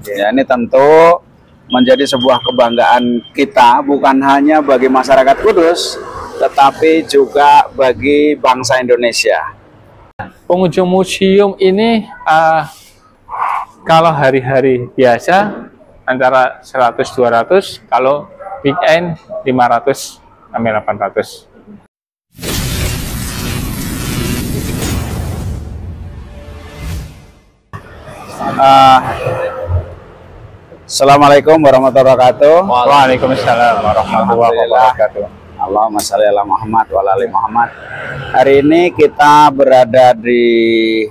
Ya, ini tentu menjadi sebuah kebanggaan kita, bukan hanya bagi masyarakat Kudus, tetapi juga bagi bangsa Indonesia. Pengunjung museum ini kalau hari-hari biasa antara 100-200, kalau weekend 500 sampai 800. Assalamualaikum warahmatullahi wabarakatuh. Waalaikumsalam warahmatullahi wabarakatuh. Allahumma shalli ala Muhammad wa ala ali Muhammad. Hari ini kita berada di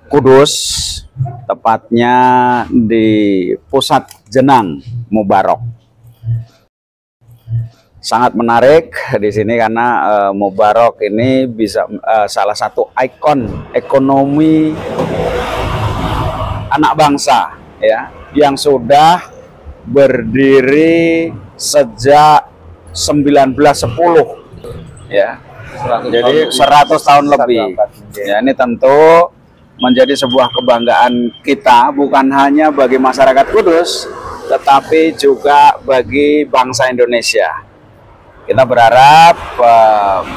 Kudus, tepatnya di Pusat Jenang Mubarok. Sangat menarik di sini karena Mubarok ini bisa salah satu ikon ekonomi anak bangsa, ya, yang sudah berdiri sejak 1910, ya. Jadi 100 tahun lebih. Ya, ini tentu menjadi sebuah kebanggaan kita, bukan hanya bagi masyarakat Kudus, tetapi juga bagi bangsa Indonesia. Kita berharap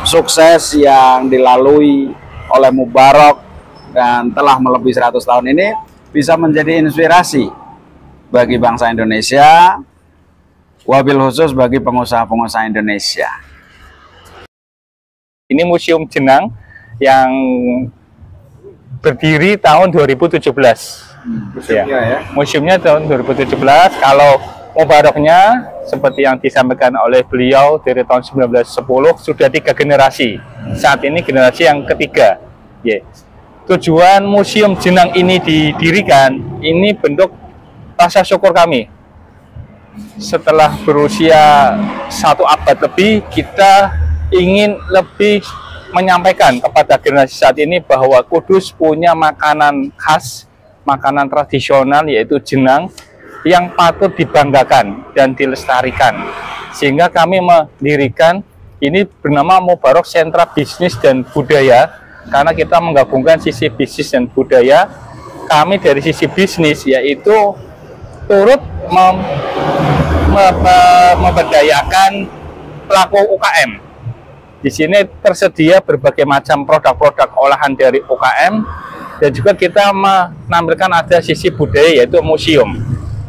sukses yang dilalui oleh Mubarok dan telah melebihi 100 tahun ini bisa menjadi inspirasi bagi bangsa Indonesia, wabil khusus bagi pengusaha-pengusaha Indonesia. Ini Museum Jenang yang berdiri tahun 2017. Museumnya tahun 2017. Kalau Mubaroknya seperti yang disampaikan oleh beliau dari tahun 1910 sudah 3 generasi. Saat ini generasi yang ketiga. Tujuan Museum Jenang ini didirikan, ini bentuk rasa syukur kami. Setelah berusia 1 abad lebih, kita ingin lebih menyampaikan kepada generasi saat ini bahwa Kudus punya makanan khas, makanan tradisional, yaitu jenang, yang patut dibanggakan dan dilestarikan. Sehingga kami mendirikan ini bernama Mubarok Sentra Bisnis dan Budaya, karena kita menggabungkan sisi bisnis dan budaya. Kami dari sisi bisnis yaitu turut memberdayakan pelaku UKM. Di sini tersedia berbagai macam produk-produk olahan dari UKM, dan juga kita menampilkan ada sisi budaya yaitu museum.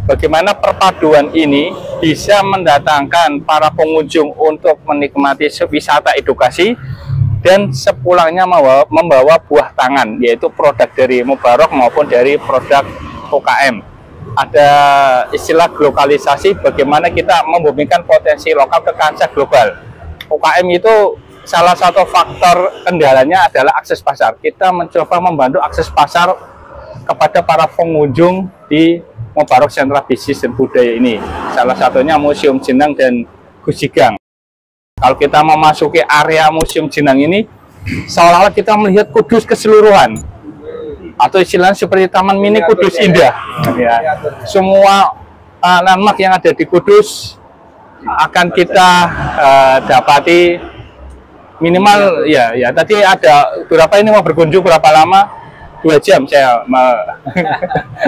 Bagaimana perpaduan ini bisa mendatangkan para pengunjung untuk menikmati wisata edukasi, dan sepulangnya membawa buah tangan, yaitu produk dari Mubarok maupun dari produk UKM. Ada istilah globalisasi, bagaimana kita membumikan potensi lokal ke kancah global. UKM itu salah satu faktor kendalanya adalah akses pasar. Kita mencoba membantu akses pasar kepada para pengunjung di Mubarok Sentra Bisnis dan Budaya ini. Salah satunya Museum Jenang dan Gusigang. Kalau kita memasuki area Museum Jenang ini, seolah-olah kita melihat Kudus keseluruhan, atau istilahnya seperti Taman Mini Kudus Indah. Ya. Semua landmark yang ada di Kudus akan kita dapati minimal ya. Tadi ada berapa ini mau berkunjung berapa lama? 2 jam saya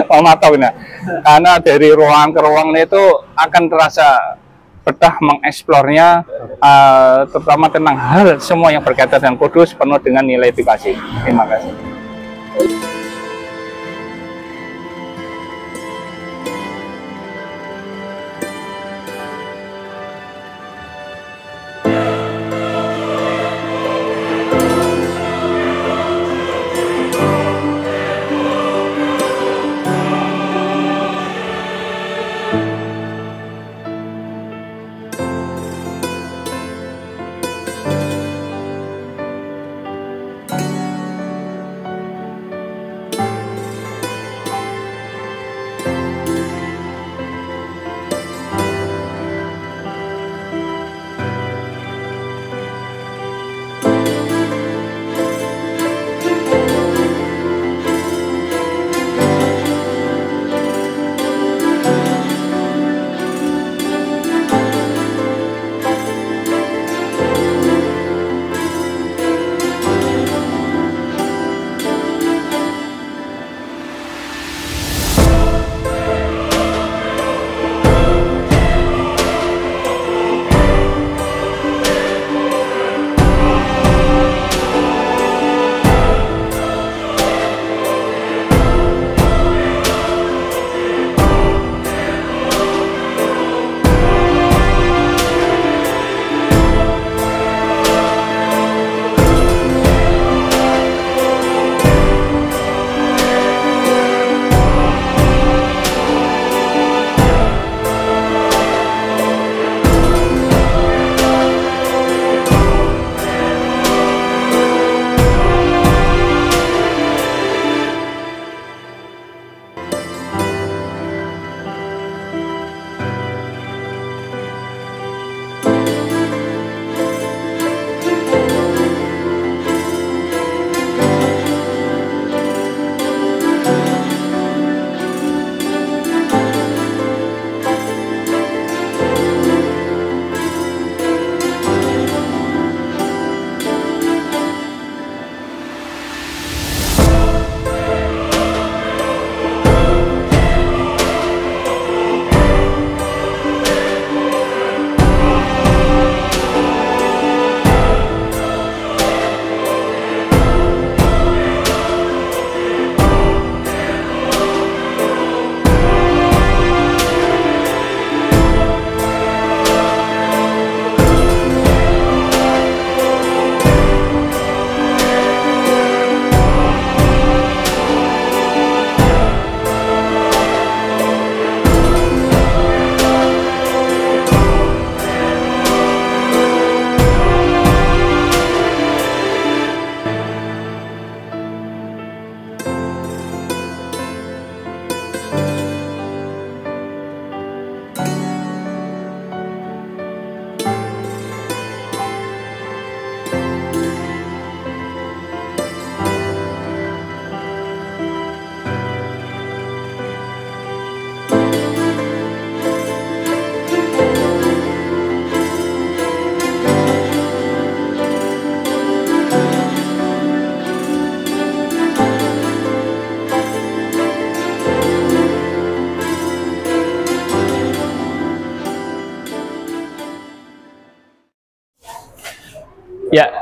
mau matau. Nah, karena dari ruang ke ruang itu akan terasa betah mengeksplornya, terutama tentang hal semua yang berkaitan dengan Kudus, penuh dengan nilai edukasi. Terima kasih.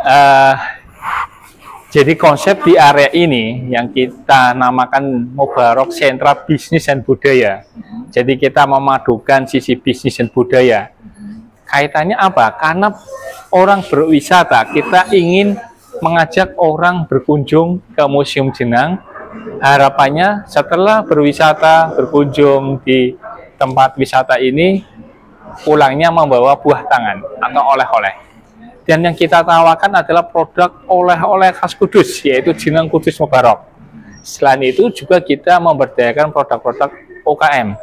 eh, jadi konsep di area ini yang kita namakan Mubarok Sentra Bisnis dan Budaya. Jadi kita memadukan sisi bisnis dan budaya. Kaitannya apa? Karena orang berwisata, kita ingin mengajak orang berkunjung ke Museum Jenang. Harapannya setelah berwisata, berkunjung di tempat wisata ini, pulangnya membawa buah tangan atau oleh-oleh. Dan yang kita tawarkan adalah produk oleh-oleh khas Kudus, yaitu Jenang Kudus Mubarok. Selain itu juga kita memberdayakan produk-produk UKM.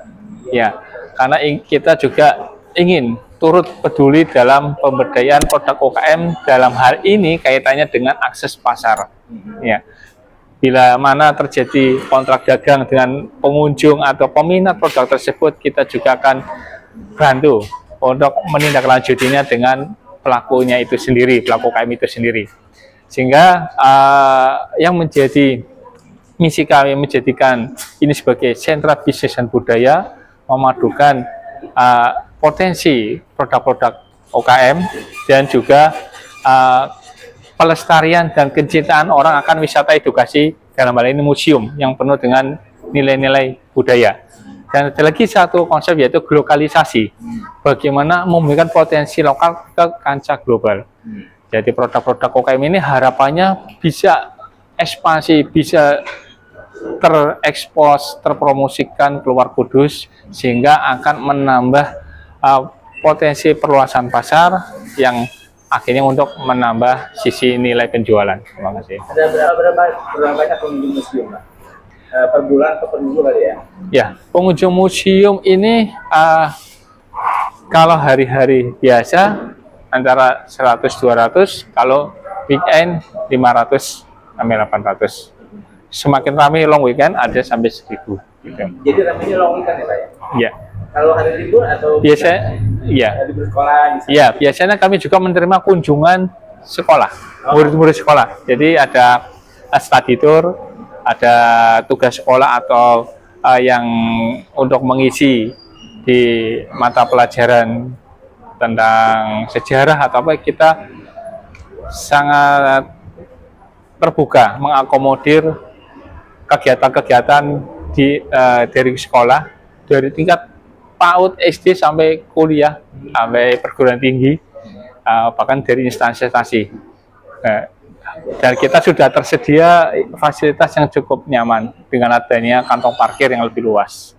Ya, karena kita juga ingin turut peduli dalam pemberdayaan produk UKM dalam hal ini kaitannya dengan akses pasar. Ya, bila mana terjadi kontrak dagang dengan pengunjung atau peminat produk tersebut, kita juga akan bantu untuk menindaklanjutinya dengan pelakunya itu sendiri, pelaku UKM itu sendiri. Sehingga yang menjadi misi kami menjadikan ini sebagai sentra bisnis dan budaya, memadukan potensi produk-produk UKM dan juga pelestarian dan kecintaan orang akan wisata edukasi, dalam hal ini museum yang penuh dengan nilai-nilai budaya. Dan ada lagi satu konsep yaitu globalisasi. Bagaimana memberikan potensi lokal ke kancah global. Jadi produk-produk UKM ini harapannya bisa ekspansi, bisa terekspos, terpromosikan keluar Kudus, sehingga akan menambah potensi perluasan pasar yang akhirnya untuk menambah sisi nilai penjualan. Terima kasih. Ada berapa banyak pengunjung museum, Pak? Per bulan atau per minggu kali ya? Ya, pengunjung museum ini kalau hari-hari biasa antara 100-200, kalau weekend 500 sampai 800. Semakin ramai long weekend ada sampai 1000. Gitu. Jadi ramainya long weekend ya, Pak ya? Iya. Kalau hari libur atau biasanya, iya. libur sekolah? Iya, biasanya kami juga menerima kunjungan sekolah, murid-murid sekolah. Jadi ada study tour, ada tugas sekolah atau yang untuk mengisi di mata pelajaran tentang sejarah atau apa, kita sangat terbuka mengakomodir kegiatan-kegiatan dari sekolah dari tingkat PAUD, SD sampai kuliah sampai perguruan tinggi, bahkan dari instansi-instansi. Dan kita sudah tersedia fasilitas yang cukup nyaman dengan adanya kantong parkir yang lebih luas.